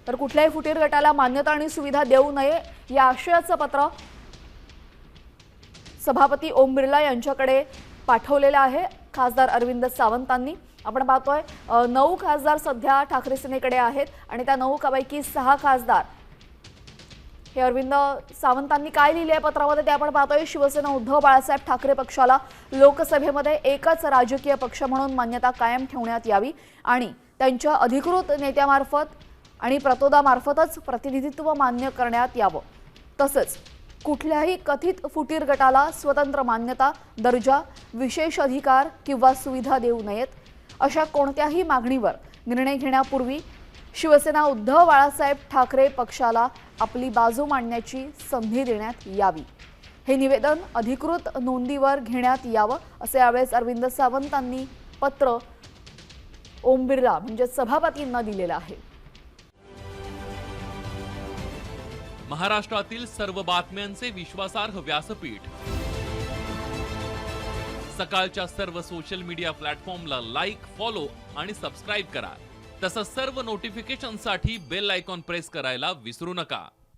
तर कुठल्याही फुटीर गटाला मान्यता आणि सुविधा देऊ नये या आशयाचं पत्र सभापती ओम बिर्ला यांच्याकडे पाठवलेलं आहे खासदार अरविंद सावंतांनी। आपण पाहतोय 9 खासदार सध्या ठाकरे सेनेकडे आहेत आणि त्या 9 पैकी 6 खासदार हे अरविंद सावंतांनी काय लिहिले आहे पत्रामध्ये ते आपण पाहतोय। शिवसेना उद्धव बाळासाहेब ठाकरे पक्षाला लोकसभेमध्ये एकच राजकीय पक्ष म्हणून मान्यता कायम ठेवण्यात यावी आणि त्यांच्या अधिकृत नेत्यामार्फत आणि प्रतोदामार्फतच प्रतिनिधित्व मान्य करण्यात यावं। तसंच कुठल्याही कथित फुटीर गटाला स्वतंत्र मान्यता, दर्जा, विशेष अधिकार किंवा सुविधा देऊ नयेत अशा कोणत्याही मागणीवर निर्णय घेण्यापूर्वी शिवसेना उद्धव बाळासाहेब ठाकरे पक्षाला आपली बाजू मांडण्याची संधी देण्यात यावी। हे निवेदन अधिकृत नोंदीवर घेण्यात यावं असे यावेळेस अरविंद सावंतांनी पत्र ओम बिर्ला म्हणजे सभापतींना दिलेलं आहे। महाराष्ट्रातील सर्व बातम्यांचे विश्वासार्ह व्यासपीठ सकाळच्या सर्व सोशल मीडिया प्लॅटफॉर्मला लाईक, फॉलो आणि सबस्क्राईब करा। तसंच सर्व नोटिफिकेशनसाठी बेल आयकॉन प्रेस करायला विसरू नका।